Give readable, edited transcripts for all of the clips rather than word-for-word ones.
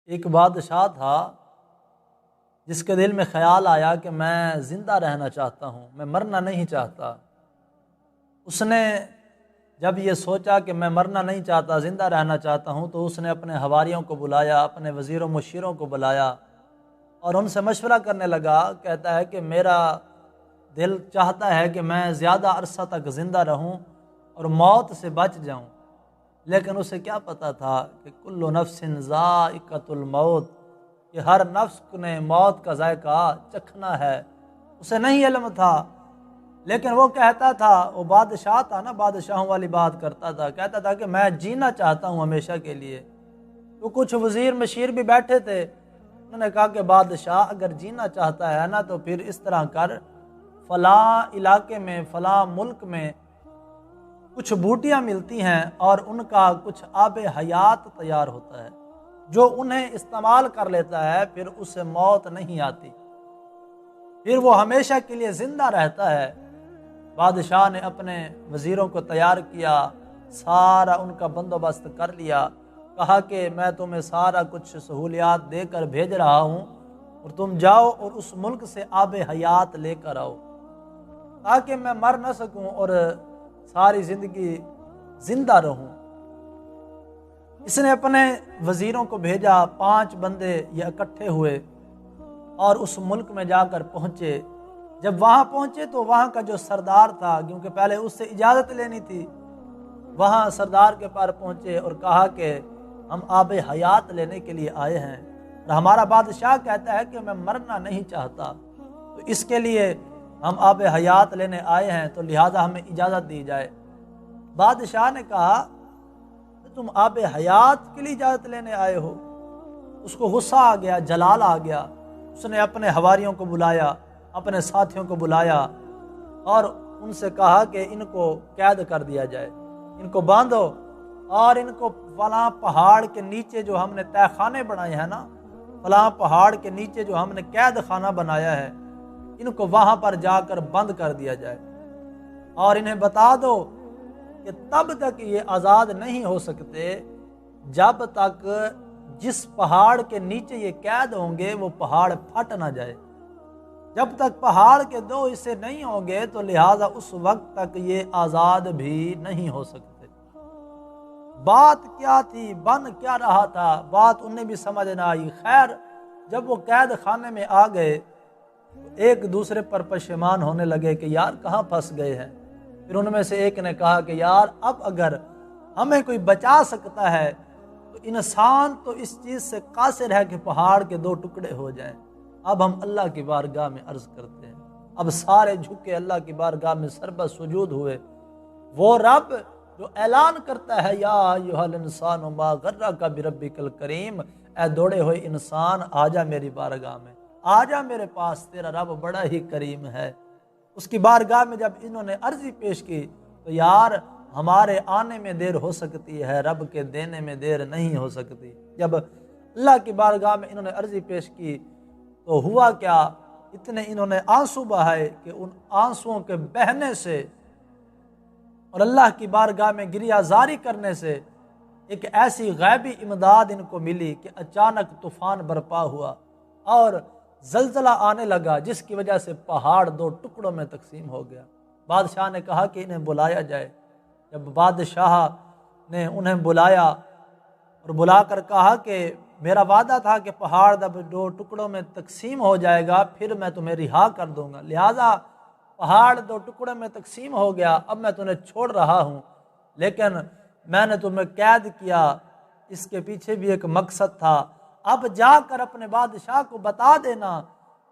ایک بادشاہ تھا جس کے دل میں خیال آیا کہ میں زندہ رہنا چاہتا ہوں، میں مرنا نہیں چاہتا۔ اس نے جب یہ سوچا کہ میں مرنا نہیں چاہتا، زندہ رہنا چاہتا ہوں، تو اس نے اپنے حواریوں کو بلایا، اپنے وزیر و مشیروں کو بلایا اور ان سے مشورہ کرنے لگا۔ کہتا ہے کہ میرا دل چاہتا ہے کہ میں زیادہ عرصہ تک زندہ رہوں اور موت سے بچ جاؤں، لیکن اسے کیا پتہ تھا کہ کل نفس ذائقۃ الموت، کہ ہر نفس نے موت کا ذائقہ چکھنا ہے۔ اسے نہیں علم تھا، لیکن وہ کہتا تھا، وہ بادشاہ تھا نا، بادشاہوں والی بات کرتا تھا، کہتا تھا کہ میں جینا چاہتا ہوں ہمیشہ کے لیے۔ تو کچھ وزیر مشیر بھی بیٹھے تھے، انہوں نے کہا کہ بادشاہ اگر جینا چاہتا ہے نا تو پھر اس طرح کر، فلاں علاقے میں، فلاں ملک میں کچھ بوٹیاں ملتی ہیں اور ان کا کچھ آب حیات تیار ہوتا ہے، جو انہیں استعمال کر لیتا ہے پھر اسے موت نہیں آتی، پھر وہ ہمیشہ کے لیے زندہ رہتا ہے۔ بادشاہ نے اپنے وزیروں کو تیار کیا، سارا ان کا بندوبست کر لیا، کہا کہ میں تمہیں سارا کچھ سہولیات دے کر بھیج رہا ہوں اور تم جاؤ اور اس ملک سے آب حیات لے کر آؤ، تاکہ میں مر نہ سکوں اور ساری زندگی زندہ رہوں۔ اس نے اپنے وزیروں کو بھیجا، 5 بندے یہ اکٹھے ہوئے اور اس ملک میں جا کر پہنچے۔ جب وہاں پہنچے تو وہاں کا جو سردار تھا، کیونکہ پہلے اس سے اجازت لینی تھی، وہاں سردار کے پاس پہنچے اور کہا کہ ہم آب حیات لینے کے لیے آئے ہیں اور ہمارا بادشاہ کہتا ہے کہ میں مرنا نہیں چاہتا، تو اس کے لیے ہم آب حیات لینے آئے ہیں، تو لہٰذا ہمیں اجازت دی جائے۔ بادشاہ نے کہا تم آب حیات کے لیے اجازت لینے آئے ہو؟ اس کو غصہ آ گیا، جلال آ گیا۔ اس نے اپنے حواریوں کو بلایا، اپنے ساتھیوں کو بلایا اور ان سے کہا کہ ان کو قید کر دیا جائے، ان کو باندھو اور ان کو فلاں پہاڑ کے نیچے جو ہم نے تہہ خانے بنائے ہیں نا، فلاں پہاڑ کے نیچے جو ہم نے قید خانہ بنایا ہے، ان کو وہاں پر جا کر بند کر دیا جائے، اور انہیں بتا دو کہ تب تک یہ آزاد نہیں ہو سکتے جب تک جس پہاڑ کے نیچے یہ قید ہوں گے وہ پہاڑ پھٹ نہ جائے۔ جب تک پہاڑ کے 2 حصے نہیں ہوں گے تو لہٰذا اس وقت تک یہ آزاد بھی نہیں ہو سکتے۔ بات کیا تھی، بن کیا رہا تھا، بات انہیں بھی سمجھ نہ آئی۔ خیر جب وہ قید خانے میں آ گئے تو ایک دوسرے پر پشیمان ہونے لگے کہ یار کہاں پھنس گئے ہیں۔ پھر ان میں سے ایک نے کہا کہ یار اب اگر ہمیں کوئی بچا سکتا ہے تو انسان تو اس چیز سے قاصر ہے کہ پہاڑ کے 2 ٹکڑے ہو جائیں۔ اب ہم اللہ کی بارگاہ میں عرض کرتے ہیں۔ اب سارے جھک کے اللہ کی بارگاہ میں سربت سجود ہوئے۔ وہ رب جو اعلان کرتا ہے یا ایھا الانسان ما غرک بربک الکریم، اے دوڑے ہوئے انسان آجا میری بارگاہ میں، آجا میرے پاس، تیرا رب بڑا ہی کریم ہے۔ اس کی بارگاہ میں جب انہوں نے عرضی پیش کی تو یار ہمارے آنے میں دیر ہو سکتی ہے، رب کے دینے میں دیر نہیں ہو سکتی۔ جب اللہ کی بارگاہ میں انہوں نے عرضی پیش کی تو ہوا کیا، اتنے انہوں نے آنسو بہائے کہ ان آنسوؤں کے بہنے سے اور اللہ کی بارگاہ میں گریہ زاری کرنے سے ایک ایسی غیبی امداد ان کو ملی کہ اچانک طوفان برپا ہوا اور زلزلہ آنے لگا، جس کی وجہ سے پہاڑ 2 ٹکڑوں میں تقسیم ہو گیا۔ بادشاہ نے کہا کہ انہیں بلایا جائے۔ جب بادشاہ نے انہیں بلایا اور بلا کر کہا کہ میرا وعدہ تھا کہ پہاڑ جب 2 ٹکڑوں میں تقسیم ہو جائے گا پھر میں تمہیں رہا کر دوں گا، لہٰذا پہاڑ 2 ٹکڑوں میں تقسیم ہو گیا، اب میں تمہیں چھوڑ رہا ہوں، لیکن میں نے تمہیں قید کیا، اس کے پیچھے بھی ایک مقصد تھا۔ اب جا کر اپنے بادشاہ کو بتا دینا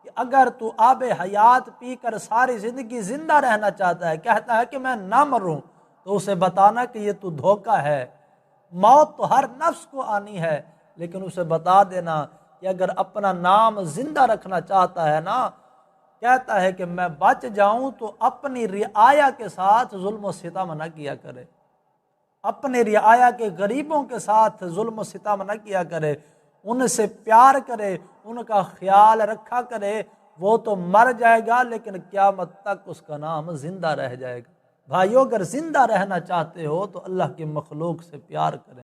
کہ اگر تو آب حیات پی کر ساری زندگی زندہ رہنا چاہتا ہے، کہتا ہے کہ میں نہ مروں، تو اسے بتانا کہ یہ تو دھوکہ ہے، موت تو ہر نفس کو آنی ہے، لیکن اسے بتا دینا کہ اگر اپنا نام زندہ رکھنا چاہتا ہے نا، کہتا ہے کہ میں بچ جاؤں تو اپنی رعایا کے ساتھ ظلم و ستم نہ کیا کرے، اپنے رعایا کے غریبوں کے ساتھ ظلم و ستم نہ کیا کرے، ان سے پیار کرے، ان کا خیال رکھا کرے۔ وہ تو مر جائے گا لیکن قیامت تک اس کا نام زندہ رہ جائے گا۔ بھائیو اگر زندہ رہنا چاہتے ہو تو اللہ کی مخلوق سے پیار کریں۔